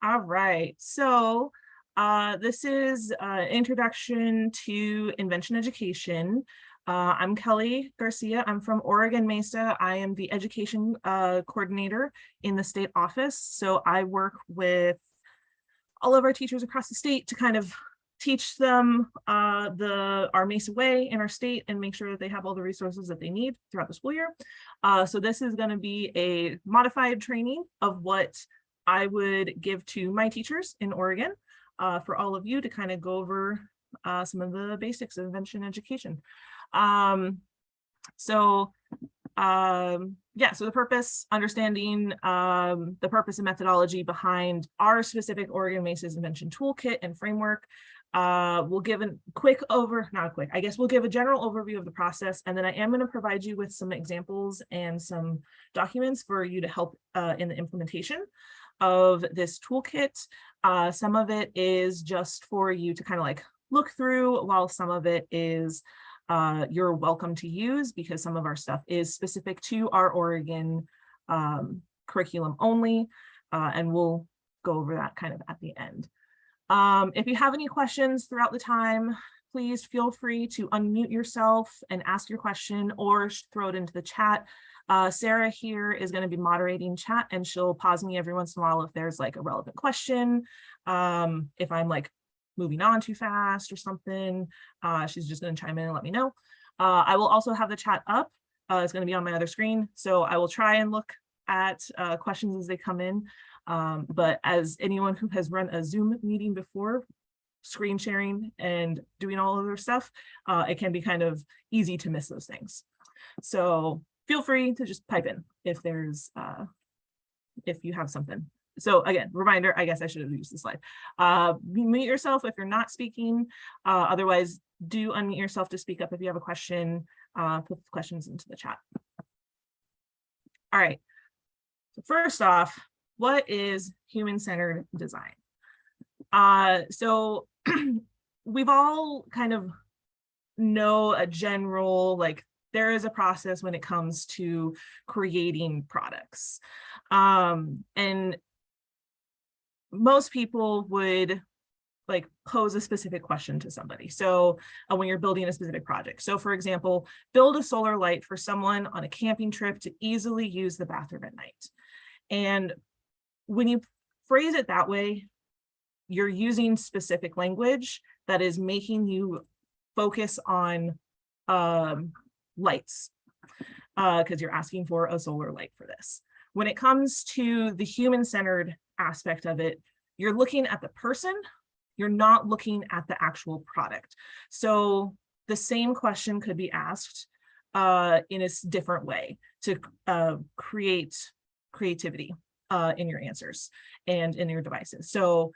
All right, so this is Introduction to Invention Education. I'm Kelli Garcia. I'm from Oregon MESA. I am the education coordinator in the state office. So I work with all of our teachers across the state to kind of teach them our MESA way in our state and make sure that they have all the resources that they need throughout the school year. So this is going to be a modified training of what I would give to my teachers in Oregon for all of you to kind of go over some of the basics of invention education. So the purpose, understanding the purpose and methodology behind our specific Oregon MESA's invention toolkit and framework. We'll give we'll give a general overview of the process, and then I am going to provide you with some examples and some documents for you to help in the implementation of this toolkit. Some of it is just for you to kind of like look through, while some of it is you're welcome to use, because some of our stuff is specific to our Oregon curriculum only, and we'll go over that kind of at the end. If you have any questions throughout the time, please feel free to unmute yourself and ask your question or throw it into the chat. Sarah here is going to be moderating chat, and she'll pause me every once in a while if there's like a relevant question. If I'm like moving on too fast or something, she's just going to chime in and let me know. I will also have the chat up. It's going to be on my other screen, so I will try and look at questions as they come in. But as anyone who has run a Zoom meeting before, screen sharing and doing all of their stuff, it can be kind of easy to miss those things. So feel free to just pipe in if there's if you have something. So again, reminder, I guess I should have used the slide. Mute yourself if you're not speaking. Otherwise, do unmute yourself to speak up if you have a question. Put questions into the chat. All right. So first off, what is human-centered design? So we've all kind of know a general, like, there is a process when it comes to creating products. And most people would like pose a specific question to somebody. So when you're building a specific project. So for example, build a solar light for someone on a camping trip to easily use the bathroom at night. And when you phrase it that way, you're using specific language that is making you focus on lights, because you're asking for a solar light for this. When it comes to the human-centered aspect of it, you're looking at the person, you're not looking at the actual product. So the same question could be asked in a different way to create creativity in your answers and in your devices. So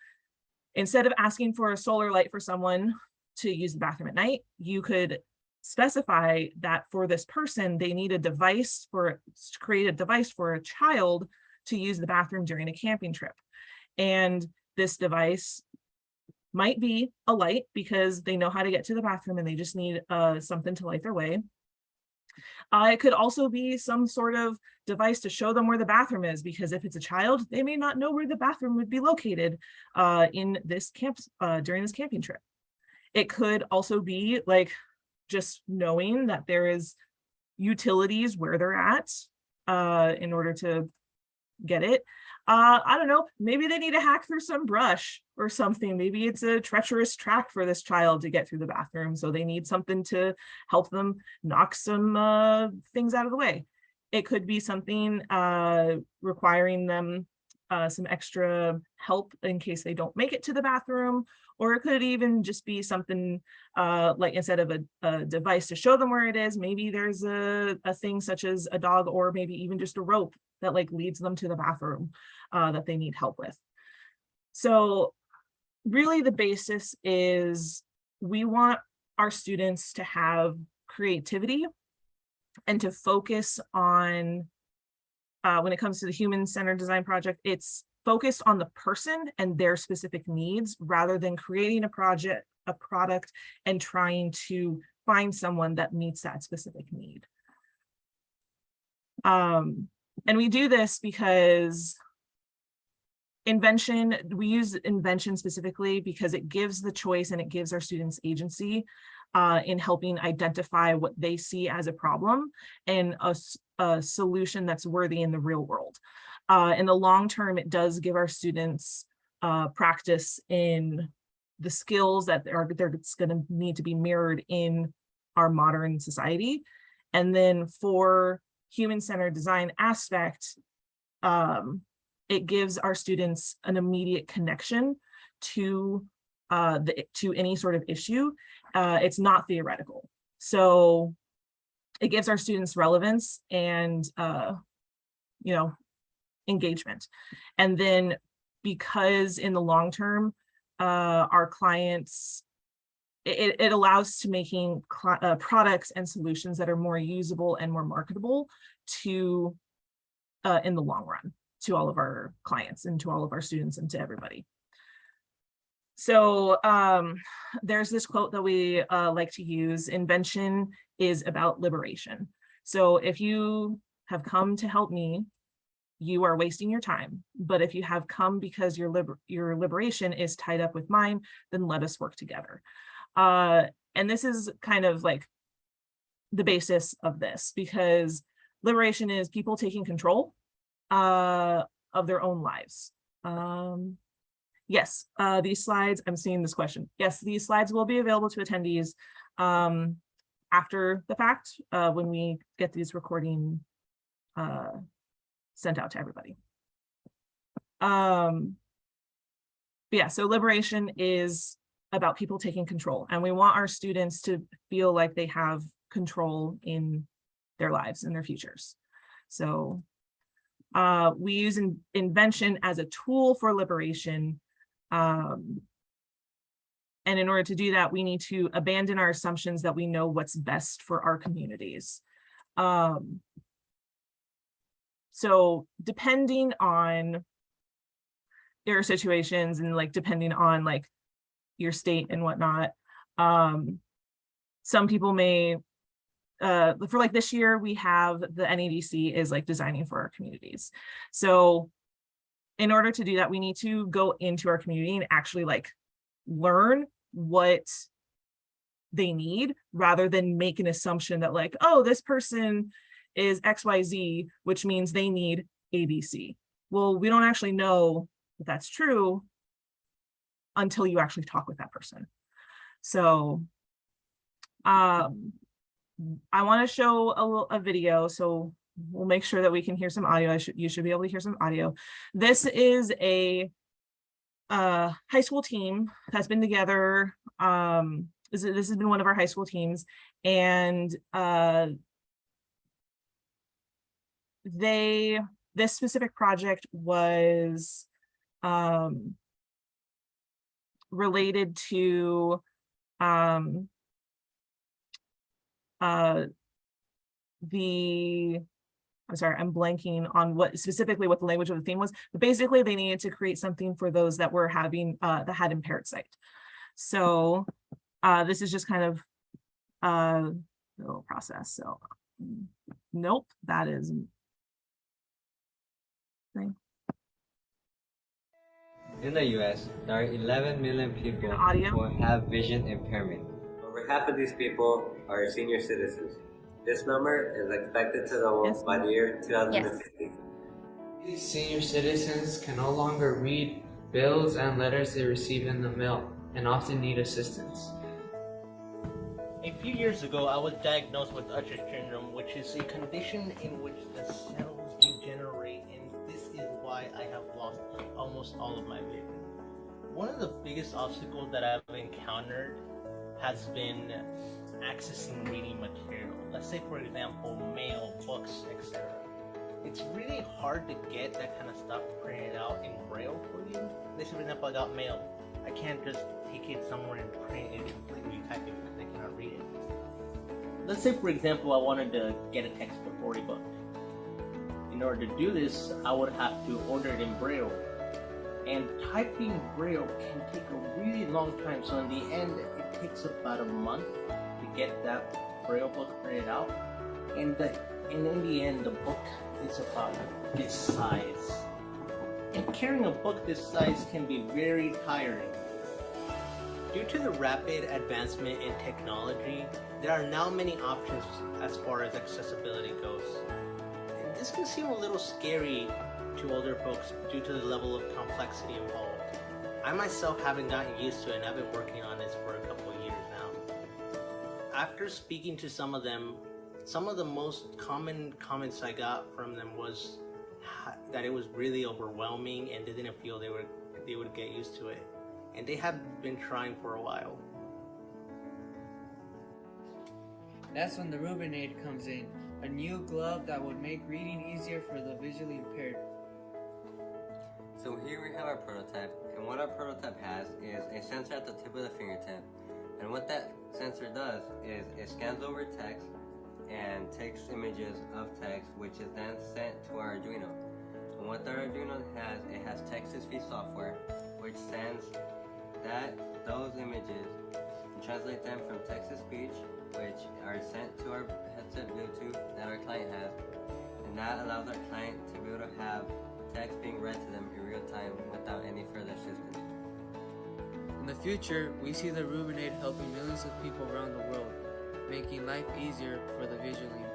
instead of asking for a solar light for someone to use the bathroom at night, you could specify that for this person, they need a device to create a device for a child to use the bathroom during a camping trip. And this device might be a light because they know how to get to the bathroom and they just need something to light their way. It could also be some sort of device to show them where the bathroom is, because if it's a child, they may not know where the bathroom would be located in this during this camping trip. It could also be like just knowing that there is utilities where they're at in order to get it. I don't know, maybe they need to hack through some brush or something. Maybe it's a treacherous track for this child to get through the bathroom, so they need something to help them knock some things out of the way. It could be something requiring them some extra help in case they don't make it to the bathroom, or it could even just be something like instead of a device to show them where it is, maybe there's a thing such as a dog, or maybe even just a rope that like leads them to the bathroom that they need help with. So really the basis is we want our students to have creativity and to focus on, when it comes to the human-centered design project, it's focused on the person and their specific needs rather than creating a product and trying to find someone that meets that specific need. And we do this because Invention, we use Invention specifically because it gives the choice and it gives our students agency in helping identify what they see as a problem and a solution that's worthy in the real world. In the long term, it does give our students practice in the skills that they're going to need to be mirrored in our modern society. And then for human-centered design aspect, it gives our students an immediate connection to any sort of issue. It's not theoretical. So it gives our students relevance and engagement. And then because in the long term, our clients, it allows to making products and solutions that are more usable and more marketable to in the long run to all of our clients and to all of our students and to everybody. So there's this quote that we like to use: invention is about liberation. So if you have come to help me, you are wasting your time. But if you have come because your liberation is tied up with mine, then let us work together. And this is kind of like the basis of this, because liberation is people taking control of their own lives. Yes, these slides, I'm seeing this question. Yes, these slides will be available to attendees after the fact when we get these recording sent out to everybody. But yeah, so liberation is about people taking control, and we want our students to feel like they have control in their lives and their futures. So we use invention as a tool for liberation. And in order to do that, we need to abandon our assumptions that we know what's best for our communities. So depending on your situations and like depending on like your state and whatnot, some people may, for like this year, we have the NEDC is like designing for our communities. So in order to do that, we need to go into our community and actually like learn what they need, rather than make an assumption that like, oh, this person is XYZ, which means they need ABC. Well, we don't actually know if that's true until you actually talk with that person. So I want to show a video, so we'll make sure that we can hear some audio. You should be able to hear some audio. This is a high school team that's been together. This has been one of our high school teams, and this specific project was related to I'm sorry, I'm blanking on what specifically what the language of the theme was, but basically they needed to create something for those that were having that had impaired sight. So this is just kind of a little process. So nope, that is thing. In the US, there are 11 million people who have vision impairment. Over half of these people are senior citizens. This number is expected to double by the year 2050. These senior citizens can no longer read bills and letters they receive in the mail and often need assistance. A few years ago, I was diagnosed with Usher syndrome, which is a condition in which the cells degenerate, and this is why I have lost almost all of my vision. One of the biggest obstacles that I've encountered has been accessing reading material. Let's say, for example, mail, books, etc. It's really hard to get that kind of stuff printed out in Braille for you. Let's say, for example, I got mail. I can't just take it somewhere and print it and completely type it because I cannot read it. Let's say, for example, I wanted to get a textbook or a book. In order to do this, I would have to order it in Braille. And typing Braille can take a really long time, so in the end, it takes about a month to get that Braille book printed out. And in the end, the book is about this size. and carrying a book this size can be very tiring. Due to the rapid advancement in technology, there are now many options as far as accessibility goes. And this can seem a little scary to older folks due to the level of complexity involved. I myself haven't gotten used to it, and I've been working on this for a couple of years now. After speaking to some of them, some of the most common comments I got from them was that it was really overwhelming and they didn't feel they would get used to it. And they have been trying for a while. That's when the Rubinaid comes in, a new glove that would make reading easier for the visually impaired. So here we have our prototype, and what our prototype has is a sensor at the tip of the fingertip. And what that sensor does is it scans over text and takes images of text, which is then sent to our Arduino. And what the Arduino has, it has text-to-speech software, which sends those images and translate them from text-to-speech, which are sent to our headset Bluetooth that our client has, and that allows our client to be able to have text being read to them in real time without any further assistance. In the future, we see the Rubinaid helping millions of people around the world, making life easier for the visually impaired.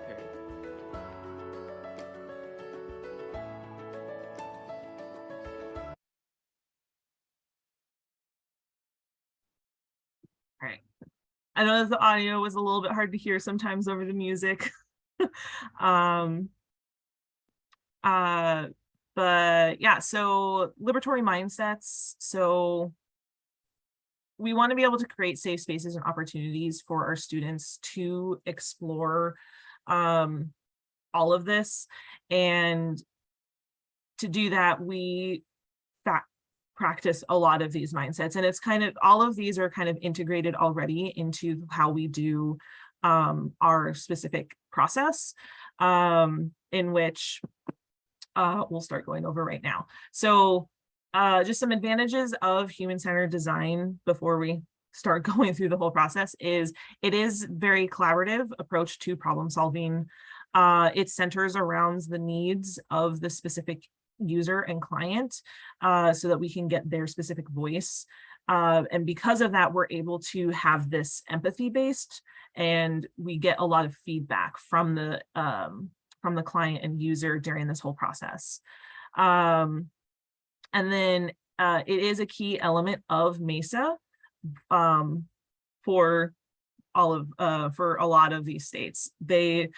All right. I know the audio was a little bit hard to hear sometimes over the music. But yeah, so liberatory mindsets. So we want to be able to create safe spaces and opportunities for our students to explore all of this. And to do that, we practice a lot of these mindsets, and it's kind of, all of these are kind of integrated already into how we do our specific process, in which we'll start going over right now. So just some advantages of human-centered design before we start going through the whole process is it is very collaborative approach to problem solving. It centers around the needs of the specific user and client, so that we can get their specific voice. And because of that, we're able to have this empathy-based, and we get a lot of feedback from the client and user during this whole process. And then it is a key element of MESA for a lot of these states. They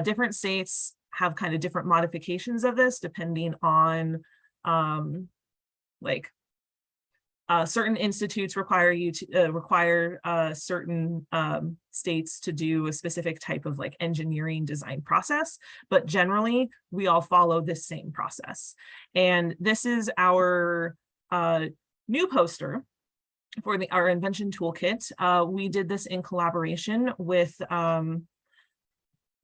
different states have kind of different modifications of this depending on certain institutes require you to certain states to do a specific type of like engineering design process, but generally we all follow this same process. And this is our new poster for our Invention Toolkit. We did this in collaboration with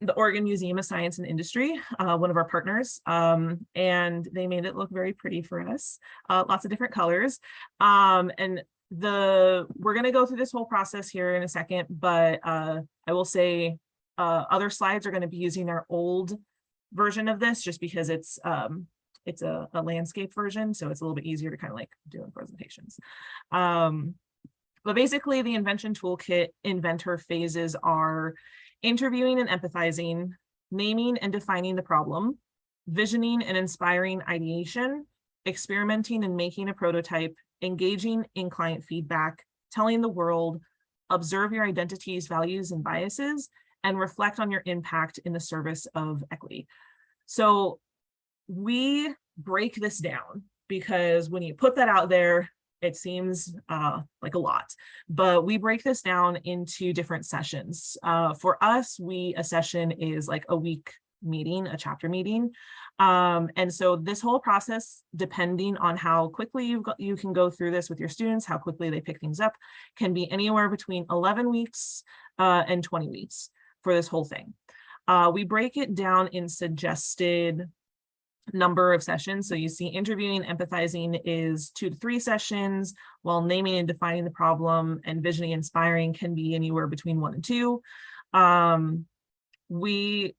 the Oregon Museum of Science and Industry, one of our partners, and they made it look very pretty for us. Lots of different colors. And we're going to go through this whole process here in a second, but I will say other slides are going to be using our old version of this just because it's a landscape version, so it's a little bit easier to kind of like do in presentations. But basically the Invention Toolkit inventor phases are interviewing and empathizing, naming and defining the problem, visioning and inspiring ideation, experimenting and making a prototype, engaging in client feedback, telling the world, observe your identities, values, and biases, and reflect on your impact in the service of equity. So we break this down because when you put that out there, it seems like a lot, but we break this down into different sessions. For us, a session is like a week meeting, a chapter meeting. And so this whole process, depending on how quickly you can go through this with your students, how quickly they pick things up, can be anywhere between 11 weeks and 20 weeks for this whole thing. We break it down in suggested number of sessions. So you see interviewing, empathizing is 2 to 3 sessions, while naming and defining the problem and visioning, inspiring can be anywhere between 1 and 2. We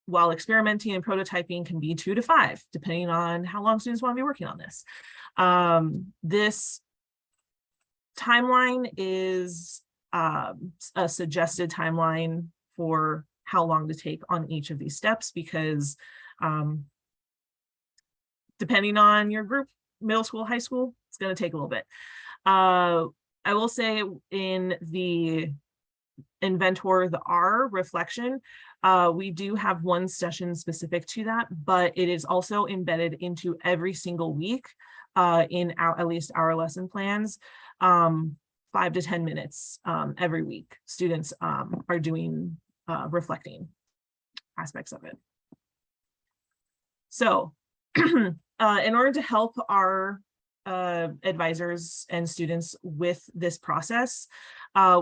while experimenting and prototyping can be 2 to 5, depending on how long students want to be working on this. This timeline is a suggested timeline for how long to take on each of these steps, because depending on your group, middle school, high school, it's going to take a little bit. I will say in the Inventor, the R reflection, we do have one session specific to that, but it is also embedded into every single week in at least our lesson plans, 5 to 10 minutes every week. Students are doing reflecting aspects of it. So in order to help our advisors and students with this process,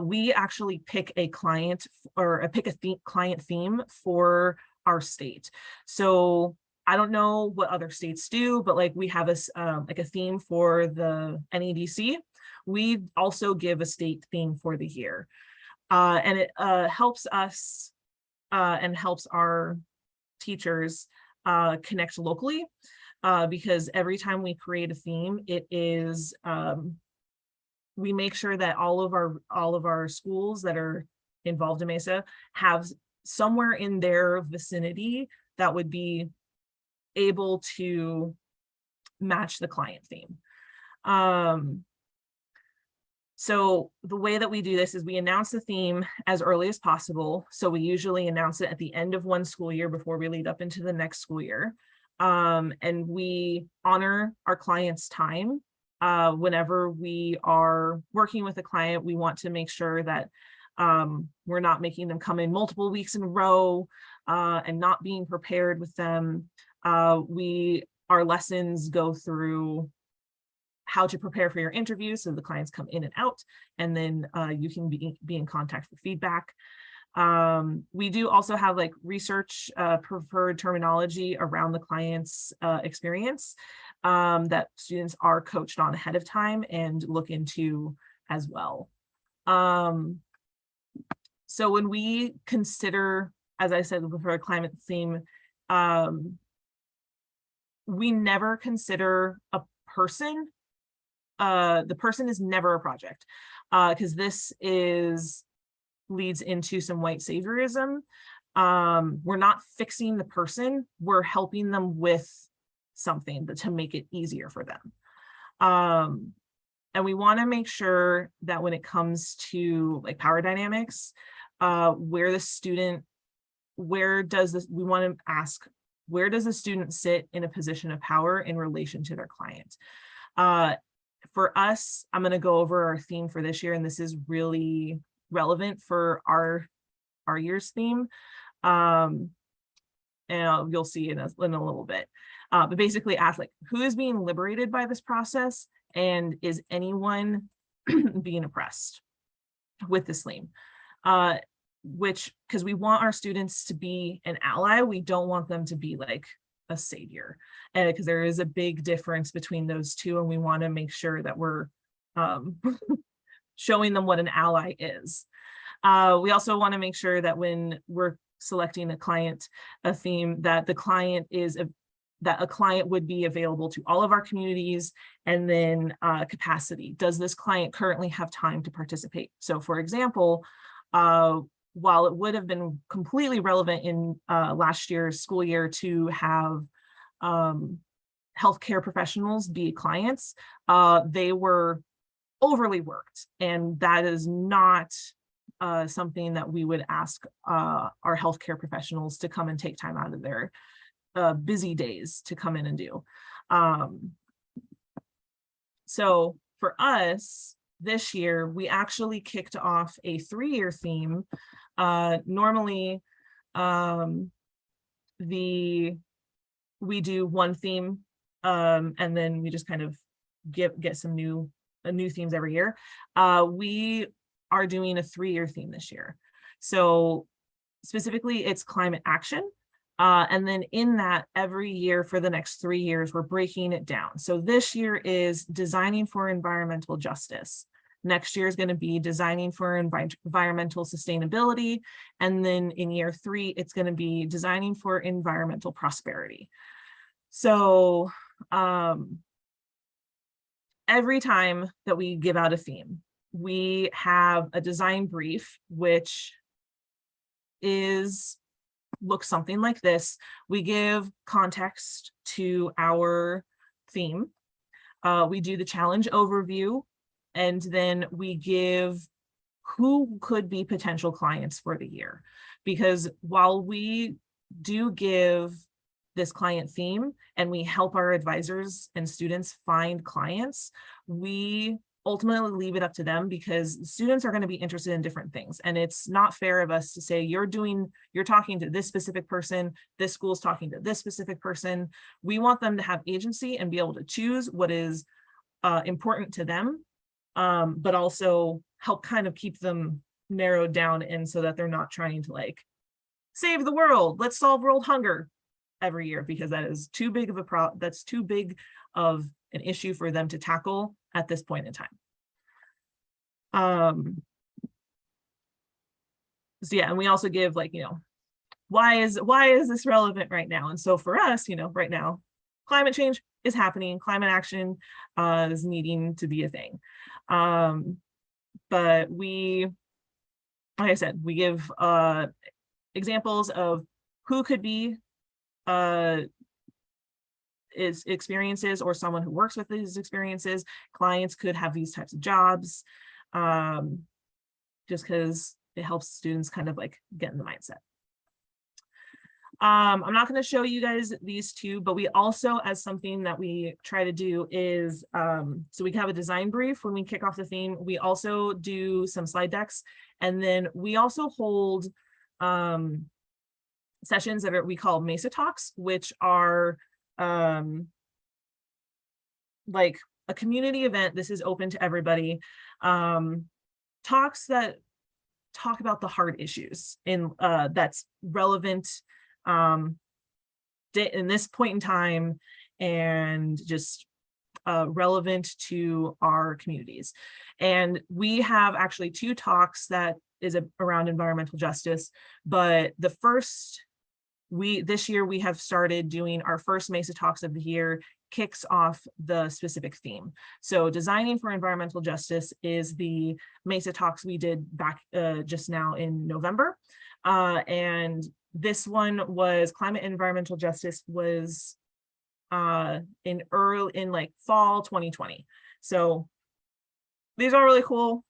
we actually pick a client or pick a client theme for our state. So I don't know what other states do, but like we have like a theme for the NEDC. We also give a state theme for the year, and it helps us and helps our teachers connect locally. Because every time we create a theme, it is we make sure that all of our schools that are involved in MESA have somewhere in their vicinity that would be able to match the client theme. So the way that we do this is we announce the theme as early as possible. So we usually announce it at the end of one school year before we lead up into the next school year. And we honor our client's time. Whenever we are working with a client, we want to make sure that we're not making them come in multiple weeks in a row and not being prepared with them. Our lessons go through how to prepare for your interview, so the clients come in and out, and then you can be in contact for feedback. We do also have like research preferred terminology around the client's experience that students are coached on ahead of time and look into as well. So when we consider, as I said, for a climate theme, we never consider a person. The person is never a project, because this leads into some white saviorism. We're not fixing the person, we're helping them with something to make it easier for them. And we want to make sure that when it comes to like power dynamics, where does the student sit in a position of power in relation to their client? For us, I'm going to go over our theme for this year, and this is really relevant for our year's theme, and you'll see in a little bit, but basically ask like, who is being liberated by this process, and is anyone being oppressed with this theme? Because we want our students to be an ally, we don't want them to be like a savior, and because there is a big difference between those two, and we want to make sure that we're showing them what an ally is. We also want to make sure that when we're selecting a theme, that a client would be available to all of our communities, and then capacity. Does this client currently have time to participate? So for example, while it would have been completely relevant in last year's school year to have healthcare professionals be clients, they were overly worked, and that is not something that we would ask our healthcare professionals to come and take time out of their busy days to come in and do. So for us this year, we actually kicked off a 3-year theme. Normally we do one theme, and then we just kind of get some new themes every year. We are doing a 3-year theme this year. So specifically it's climate action. And then in that, every year for the next 3 years, we're breaking it down. So this year is designing for environmental justice. Next year is going to be designing for environmental sustainability. And then in year 3, it's going to be designing for environmental prosperity. So every time that we give out a theme, we have a design brief, which looks something like this. We give context to our theme. We do the challenge overview, and then we give who could be potential clients for the year. Because while we do give this client theme and we help our advisors and students find clients, we ultimately leave it up to them, because students are going to be interested in different things. And it's not fair of us to say, you're talking to this specific person, this school's talking to this specific person. We want them to have agency and be able to choose what is important to them, but also help kind of keep them narrowed down, and so that they're not trying to like save the world, let's solve world hunger every year, because that is too big of that's too big of an issue for them to tackle at this point in time. So yeah, and we also give like, why is this relevant right now? And so for us, right now, climate change is happening, climate action is needing to be a thing. But like I said, we give examples of who could be is experiences, or someone who works with these experiences. Clients could have these types of jobs, just because it helps students kind of like get in the mindset. I'm not going to show you guys these two, but we also, as something that we try to do is, so we have a design brief when we kick off the theme. We also do some slide decks, and then we also hold sessions that we call MESA talks, which are like a community event. This is open to everybody. Talks that talk about the hard issues that's relevant in this point in time, and just relevant to our communities. And we have actually 2 talks that is around environmental justice, but the first, this year we have started doing our first MESA talks of the year, kicks off the specific theme. So designing for environmental justice is the MESA talks we did back just now in November. And this one was climate and environmental justice was in like fall 2020. So these are really cool.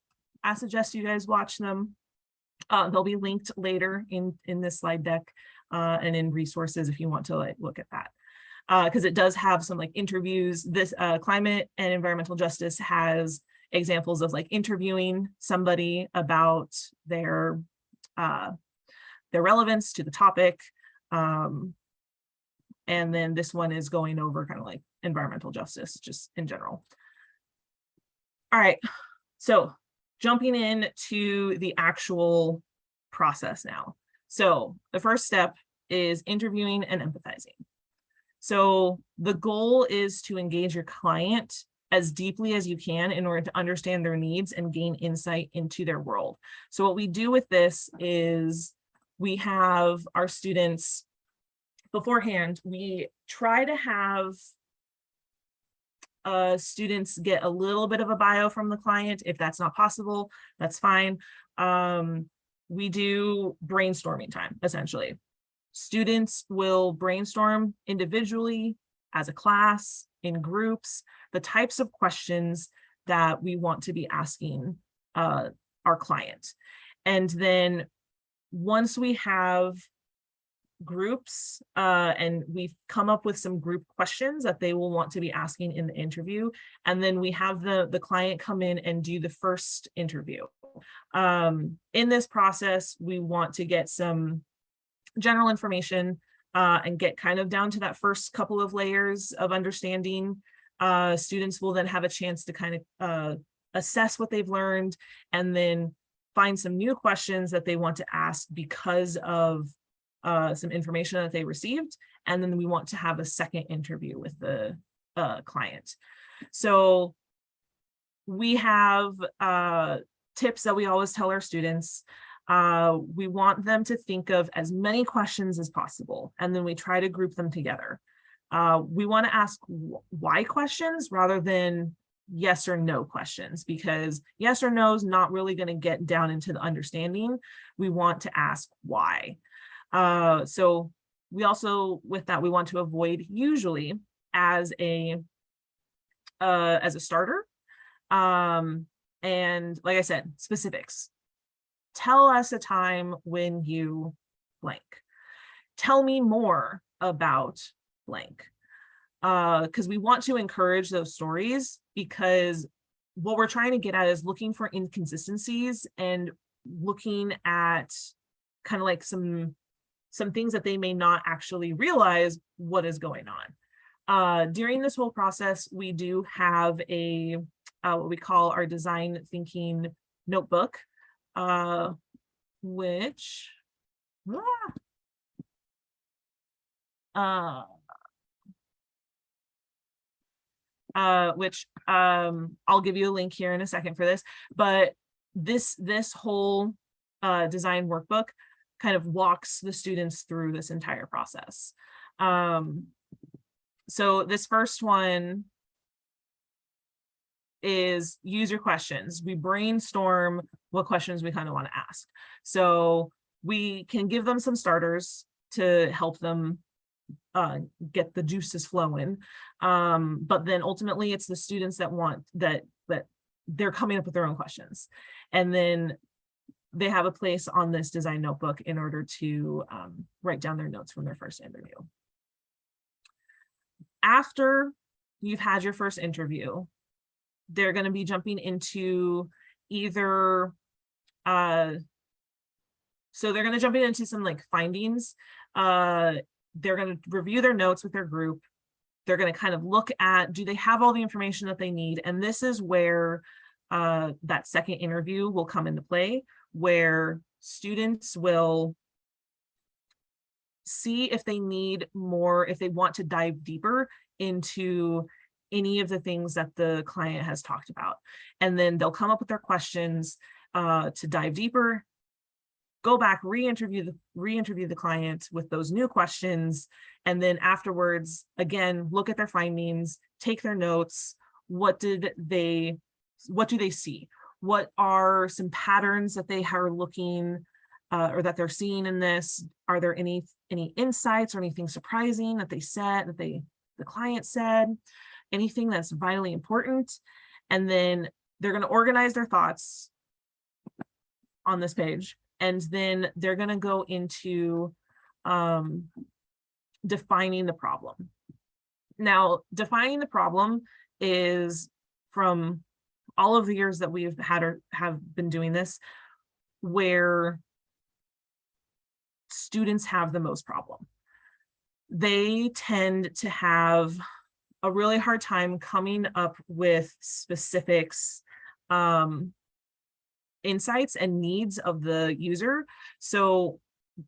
I suggest you guys watch them. They'll be linked later in this slide deck and in resources if you want to like look at that. Because it does have some like interviews. This climate and environmental justice has examples of like interviewing somebody about their relevance to the topic. And then this one is going over kind of like environmental justice just in general. All right, so jumping into the actual process now. So the first step is interviewing and empathizing. So the goal is to engage your client as deeply as you can in order to understand their needs and gain insight into their world. So what we do with this is we have our students beforehand, we try to have students get a little bit of a bio from the client. If that's not possible, that's fine. We do brainstorming time, essentially. Students will brainstorm individually, as a class, in groups, the types of questions that we want to be asking our client. And then once we have groups and we've come up with some group questions that they will want to be asking in the interview, and then we have the client come in and do the first interview. In this process, we want to get some general information and get kind of down to that first couple of layers of understanding. Students will then have a chance to kind of assess what they've learned, and then find some new questions that they want to ask because of some information that they received. And then we want to have a second interview with the client. So we have tips that we always tell our students. We want them to think of as many questions as possible, and then we try to group them together. We want to ask why questions rather than yes or no questions, because yes or no is not really going to get down into the understanding. We want to ask why. So we also, with that, we want to avoid usually as a starter. And like I said, specifics. Tell us a time when you blank. Tell me more about blank. Because we want to encourage those stories, because what we're trying to get at is looking for inconsistencies and looking at kind of like some things that they may not actually realize what is going on. During this whole process, we do have a what we call our design thinking notebook, which I'll give you a link here in a second for this, but this whole design workbook kind of walks the students through this entire process. So this first one is user questions. We brainstorm what questions we kind of want to ask. So we can give them some starters to help them get the juices flowing. But then ultimately it's the students that want that they're coming up with their own questions. And then they have a place on this design notebook in order to write down their notes from their first interview. After you've had your first interview, they're going to be jumping into either, so they're going to jump into some like findings. They're going to review their notes with their group. They're going to kind of look at, do they have all the information that they need? And this is where that second interview will come into play, where students will see if they need more, if they want to dive deeper into any of the things that the client has talked about. And then they'll come up with their questions to dive deeper, go back, re-interview the client with those new questions. And then afterwards, again, look at their findings, take their notes. What do they see? What are some patterns that they are looking or that they're seeing in this? Are there any insights or anything surprising that they said, that the client said? Anything that's vitally important? And then they're going to organize their thoughts on this page, and then they're going to go into defining the problem. Now, defining the problem is, from all of the years that we've had or have been doing this, where students have the most problem. They tend to have a really hard time coming up with specifics, insights and needs of the user. So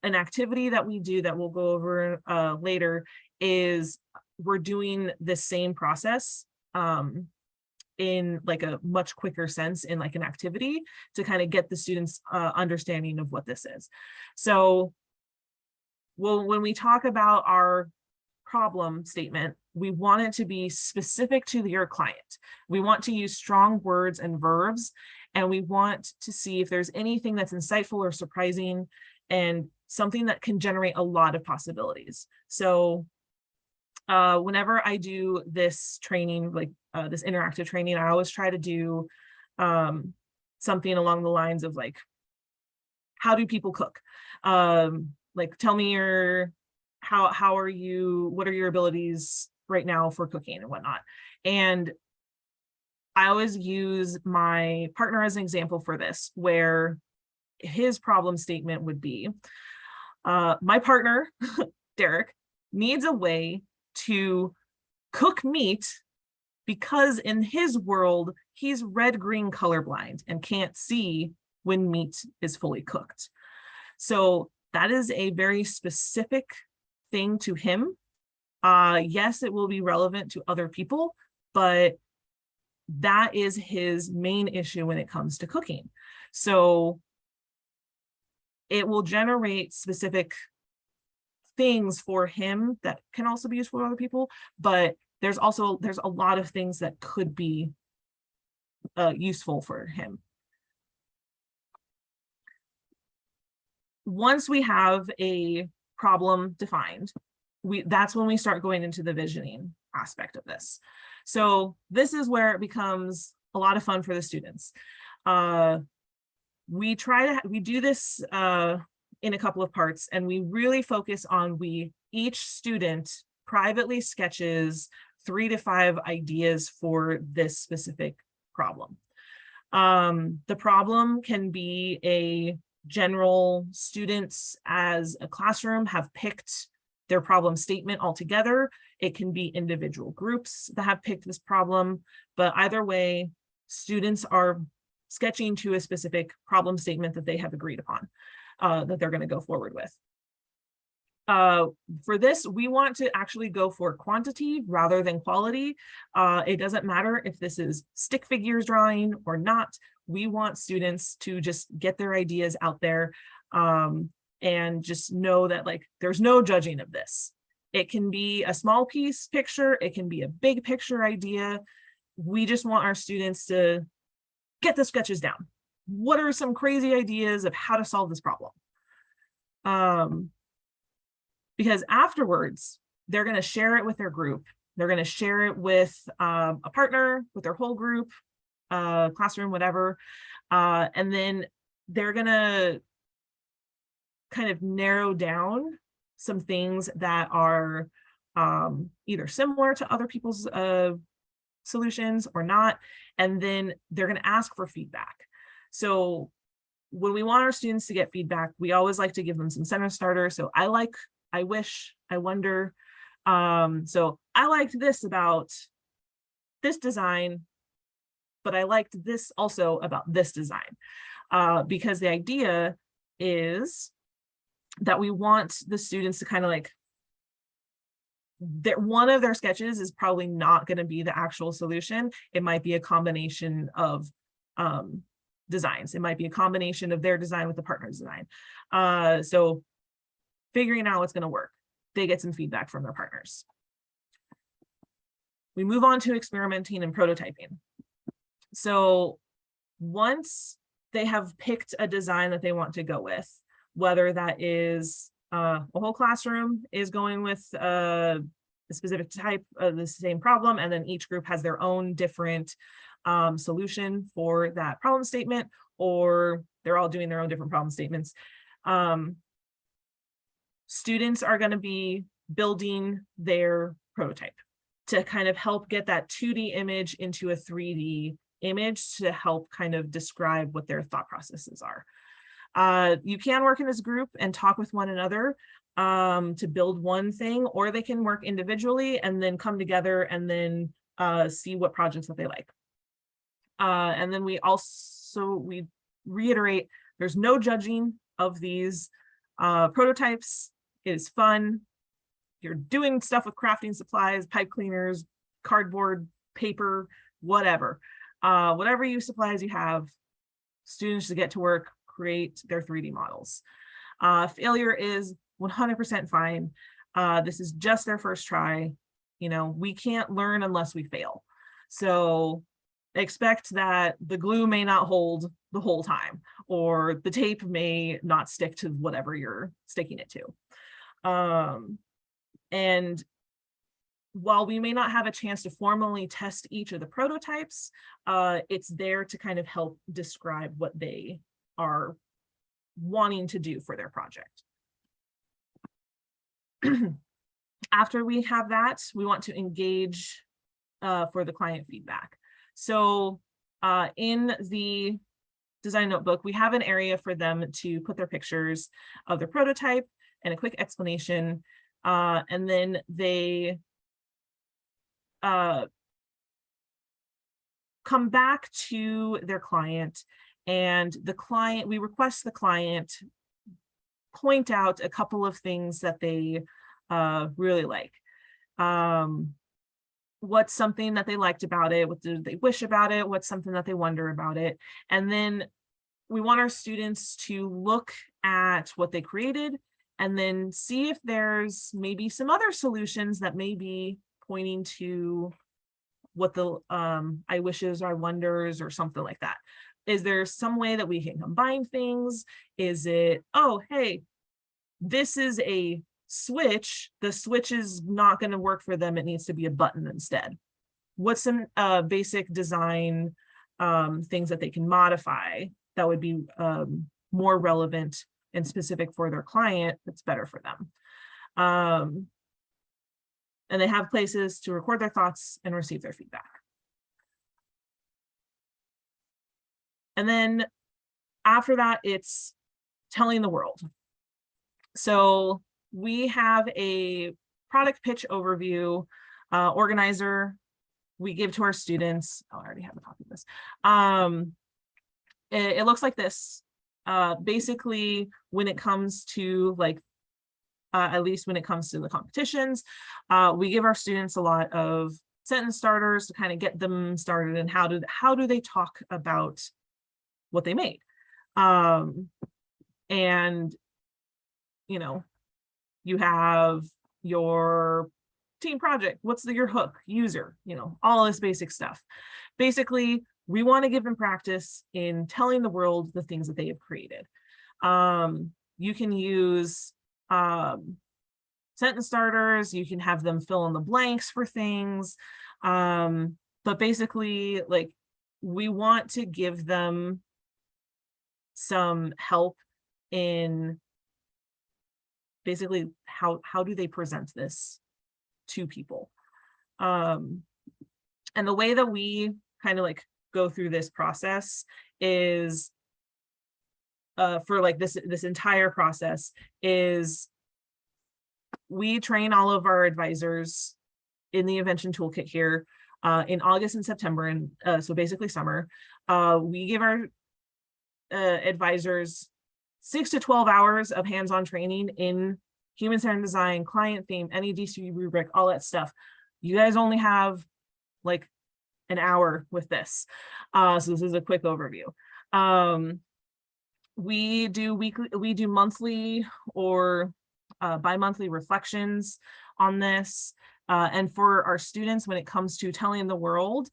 an activity that we do that we'll go over later is we're doing the same process in like a much quicker sense, in like an activity, to kind of get the students understanding of what this is. So when we talk about our problem statement, we want it to be specific to your client. We want to use strong words and verbs, and we want to see if there's anything that's insightful or surprising, and something that can generate a lot of possibilities. So whenever I do this training, like this interactive training, I always try to do something along the lines of like, how do people cook? Like, tell me how are you, what are your abilities right now for cooking and whatnot. And I always use my partner as an example for this, where his problem statement would be, my partner, Derek, needs a way to cook meat because in his world, he's red-green colorblind and can't see when meat is fully cooked. So that is a very specific thing to him. Yes, it will be relevant to other people, but that is his main issue when it comes to cooking. So it will generate specific things for him that can also be useful for other people, but there's a lot of things that could be useful for him. Once we have a problem defined, that's when we start going into the visioning aspect of this. So this is where it becomes a lot of fun for the students. We do this in a couple of parts, and we really focus on each student privately sketches 3 to 5 ideas for this specific problem. The problem can be a general students as a classroom have picked their problem statement altogether. It can be individual groups that have picked this problem, but either way, students are sketching to a specific problem statement that they have agreed upon, that they're going to go forward with. For this, we want to actually go for quantity rather than quality. It doesn't matter if this is stick figures drawing or not. We want students to just get their ideas out there, and just know that like there's no judging of this. It can be a small piece picture, it can be a big picture idea. We just want our students to get the sketches down. What are some crazy ideas of how to solve this problem? Because afterwards, they're going to share it with their group. They're going to share it with a partner, with their whole group, classroom, whatever. And then they're going to kind of narrow down some things that are either similar to other people's solutions or not. And then they're going to ask for feedback. So when we want our students to get feedback, we always like to give them some sentence starter. So I wish, I wonder. So I liked this about this design, but I liked this also about this design. Because the idea is that we want the students to kind of like, that one of their sketches is probably not going to be the actual solution. It might be a combination of designs. It might be a combination of their design with the partner's design. So figuring out what's going to work. They get some feedback from their partners. We move on to experimenting and prototyping. So once they have picked a design that they want to go with, whether that is a whole classroom is going with a specific type of the same problem, and then each group has their own different solution for that problem statement, or they're all doing their own different problem statements. Students are going to be building their prototype to kind of help get that 2D image into a 3D image to help kind of describe what their thought processes are. You can work in this group and talk with one another to build one thing, or they can work individually and then come together and then see what projects that they like. And then we reiterate, there's no judging of these prototypes. It is fun. You're doing stuff with crafting supplies, pipe cleaners, cardboard, paper, whatever. Whatever supplies you have, students should get to work, create their 3D models. Failure is 100% fine. This is just their first try. You know, we can't learn unless we fail. So expect that the glue may not hold the whole time, or the tape may not stick to whatever you're sticking it to. And while we may not have a chance to formally test each of the prototypes, it's there to kind of help describe what they are wanting to do for their project. After we have that, we want to engage for the client feedback. So in the design notebook, we have an area for them to put their pictures of their prototype and a quick explanation. And then they come back to their client, and we request the client point out a couple of things that they really like. what's something that they liked about it, what do they wish about it, what's something that they wonder about it. And then we want our students to look at what they created and then see if there's maybe some other solutions that may be pointing to what the I wishes or I wonders or something like that. Is there some way that we can combine things? Is it, oh, hey, this is a switch. The switch is not going to work for them. It needs to be a button instead. What's some basic design things that they can modify that would be more relevant and specific for their client that's better for them? And they have places to record their thoughts and receive their feedback. And then after that, it's telling the world. So we have a product pitch overview organizer we give to our students. Oh, I already have a copy of this. It looks like this. Basically, when it comes to like, at least when it comes to the competitions, we give our students a lot of sentence starters to kind of get them started and how do they talk about what they made. And you know, you have your team project, what's your hook, user, you know, all this basic stuff. Basically, we want to give them practice in telling the world the things that they have created. You can use sentence starters, you can have them fill in the blanks for things. But basically, like, we want to give them some help in basically how do they present this to people. And the way that we kind of like go through this process is for like this entire process is we train all of our advisors in the Invention Toolkit here in August and September, and so basically summer. We give our advisors 6 to 12 hours of hands-on training in human-centered design, client theme, NEDC rubric, all that stuff. You guys only have like an hour with this. So this is a quick overview. We do monthly or bi-monthly reflections on this. And for our students, when it comes to telling the world,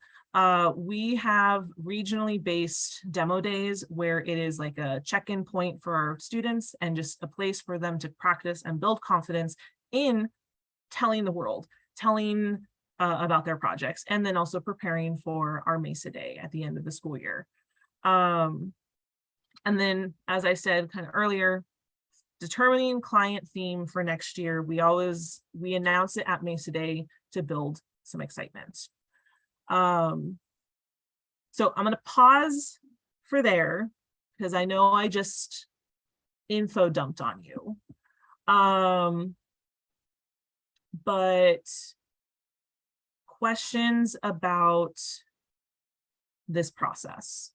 we have regionally based demo days where it is like a check-in point for our students and just a place for them to practice and build confidence in telling the world, telling about their projects, and then also preparing for our MESA day at the end of the school year. And then, as I said kind of earlier, determining client theme for next year, we announce it at MESA day to build some excitement. So I'm going to pause for there because I know I just info dumped on you. But questions about this process?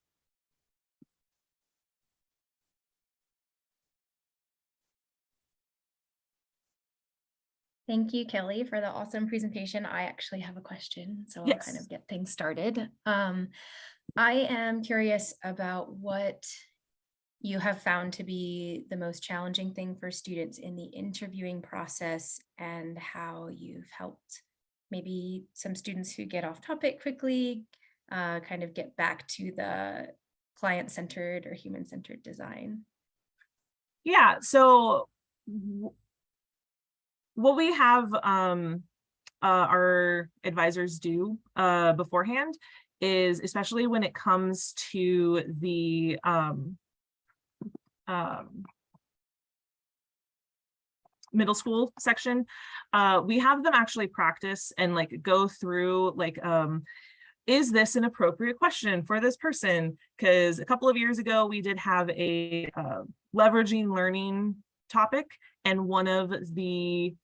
Thank you, Kelly, for the awesome presentation. I actually have a question, so Yes. I'll kind of get things started. I am curious about what you have found to be the most challenging thing for students in the interviewing process and how you've helped maybe some students who get off topic quickly kind of get back to the client-centered or human-centered design. Yeah, so what we have our advisors do beforehand is, especially when it comes to the middle school section, we have them actually practice and like go through like, is this an appropriate question for this person? Because a couple of years ago, we did have a leveraging learning topic, and one of the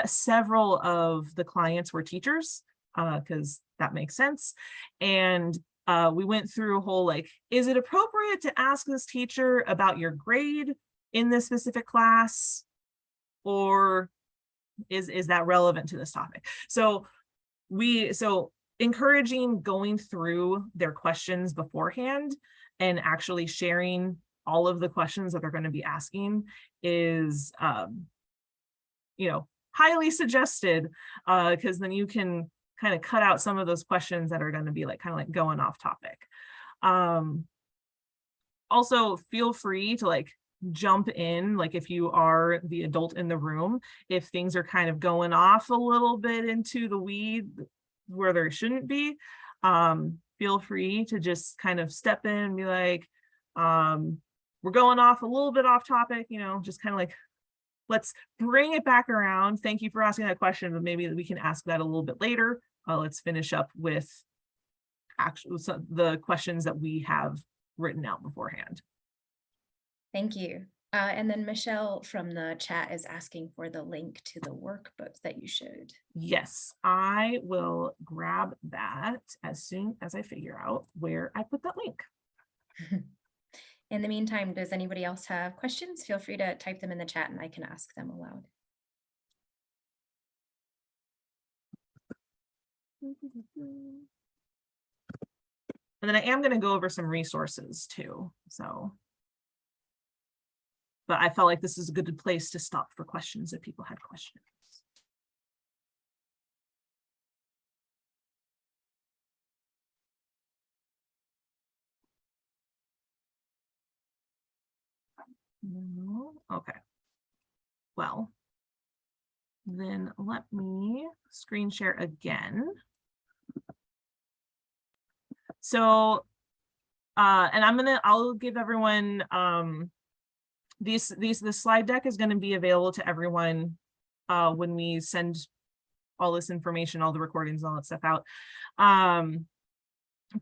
several of the clients were teachers, because that makes sense. And we went through a whole like, is it appropriate to ask this teacher about your grade in this specific class? Or is that relevant to this topic? So so encouraging going through their questions beforehand and actually sharing all of the questions that they're going to be asking is, you know, highly suggested, because then you can kind of cut out some of those questions that are going to be like kind of like going off topic. Also feel free to like jump in, like if you are the adult in the room, if things are kind of going off a little bit into the weed where there shouldn't be, feel free to just kind of step in and be like, we're going off a little bit off topic, you know, just kind of like, let's bring it back around. Thank you for asking that question, but maybe we can ask that a little bit later. Let's finish up with the questions that we have written out beforehand. Thank you. And then Michelle from the chat is asking for the link to the workbook that you showed. Yes, I will grab that as soon as I figure out where I put that link. In the meantime, does anybody else have questions? Feel free to type them in the chat and I can ask them aloud. And then I am going to go over some resources too. So, but I felt like this is a good place to stop for questions if people had questions. No. Okay. Well, then let me screen share again. So, and I'll give everyone, the slide deck is going to be available to everyone when we send all this information, all the recordings, all that stuff out.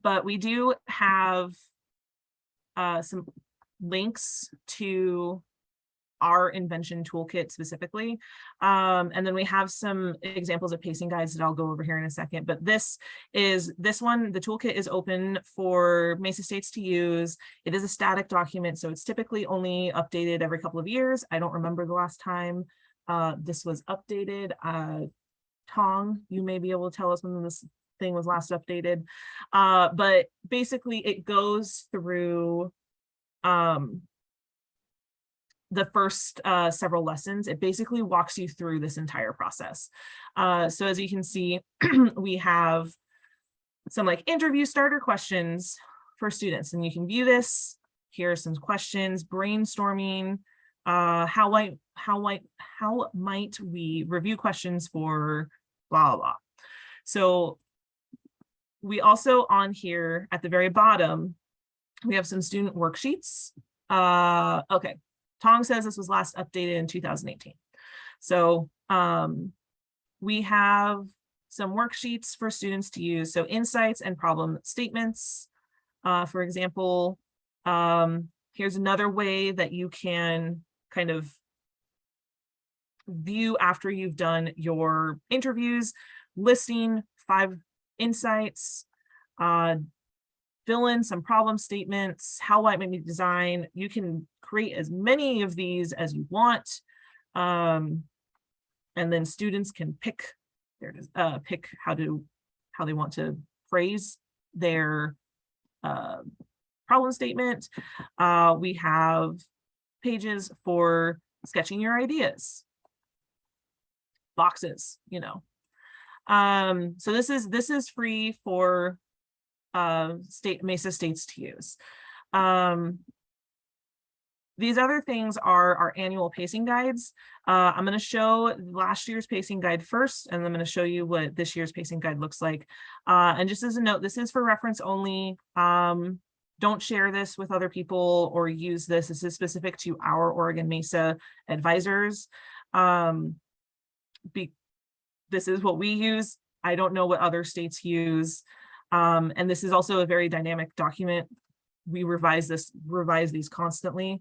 But we do have some links to our Invention toolkit specifically. And then we have some examples of pacing guides that I'll go over here in a second. But this one, the toolkit is open for MESA states to use. It is a static document, so it's typically only updated every couple of years. I don't remember the last time this was updated. Tong, you may be able to tell us when this thing was last updated. But basically it goes through the first several lessons. It basically walks you through this entire process. So as you can see, we have some like interview starter questions for students, and you can view this. Here are some questions: brainstorming, how might we review questions for blah, blah. So we also on here at the very bottom, we have some student worksheets. Okay. Tong says this was last updated in 2018. So we have some worksheets for students to use. So insights and problem statements. For example, here's another way that you can kind of view after you've done your interviews, listing 5 insights, fill in some problem statements, how might we design. You can create as many of these as you want, and then students can pick how they want to phrase their problem statement. We have pages for sketching your ideas, boxes, you know. So this is free for MESA states to use. These other things are our annual pacing guides. I'm going to show last year's pacing guide first, and I'm going to show you what this year's pacing guide looks like. And just as a note, this is for reference only. Don't share this with other people or use this. This is specific to our Oregon MESA advisors. This is what we use. I don't know what other states use. And this is also a very dynamic document. We revise these constantly.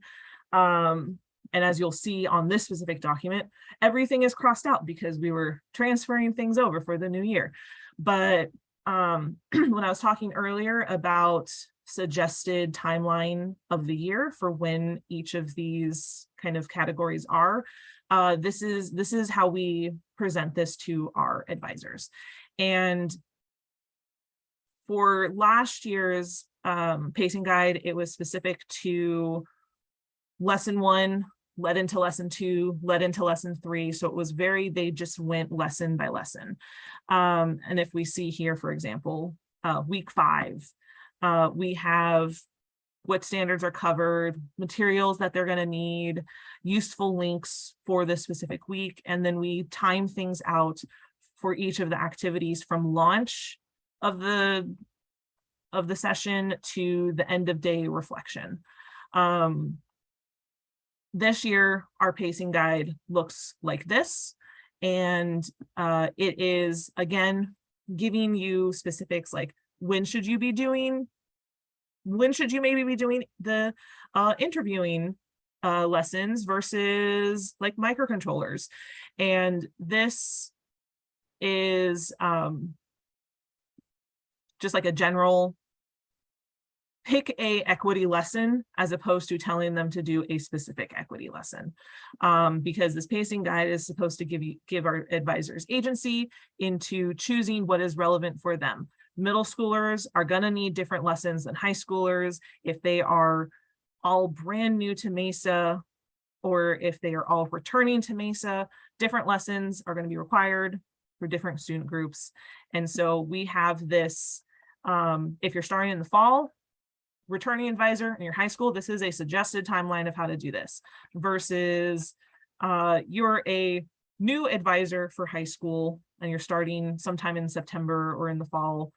And as you'll see on this specific document, everything is crossed out because we were transferring things over for the new year. But when I was talking earlier about suggested timeline of the year for when each of these kind of categories are, this is how we present this to our advisors. And for last year's pacing guide, it was specific to lesson 1, led into lesson 2, led into lesson 3. So it was they just went lesson by lesson. And if we see here, for example, week 5, we have what standards are covered, materials that they're going to need, useful links for this specific week, and then we time things out for each of the activities from launch of the session to the end of day reflection. This year, our pacing guide looks like this, and it is, again, giving you specifics like when should you maybe be doing the interviewing lessons versus like microcontrollers. And this is just like a general pick a equity lesson as opposed to telling them to do a specific equity lesson, because this pacing guide is supposed to give our advisors agency into choosing what is relevant for them. Middle schoolers are going to need different lessons than high schoolers. If they are all brand new to MESA, or if they are all returning to MESA, different lessons are going to be required for different student groups. And so we have this, if you're starting in the fall, returning advisor in your high school, this is a suggested timeline of how to do this, versus you're a new advisor for high school and you're starting sometime in September or in the fall.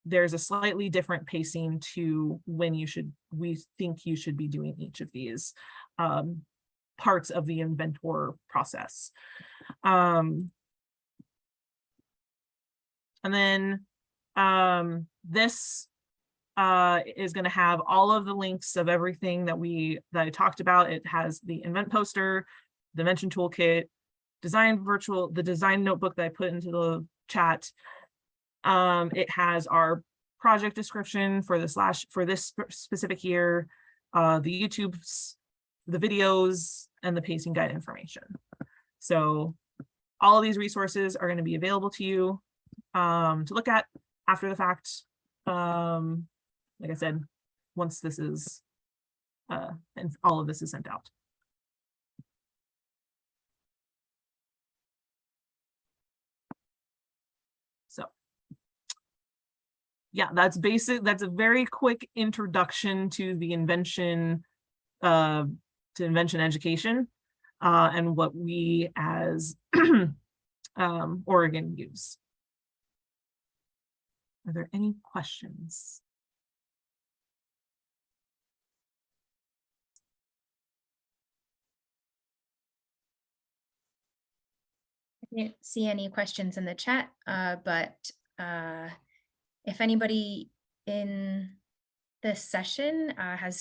There's a slightly different pacing to when we think you should be doing each of these parts of the inventor process. And then this is going to have all of the links of everything that I talked about. It has the invent poster, the Invention toolkit, the design notebook that I put into the chat. It has our project description for this specific year, the YouTubes, the videos, and the pacing guide information. So all of these resources are going to be available to you to look at after the fact. Like I said, once this is and all of this is sent out. So yeah, that's basic. That's a very quick introduction to the Invention Education and what we as Oregon use. Are there any questions? I didn't see any questions in the chat, but if anybody in this session has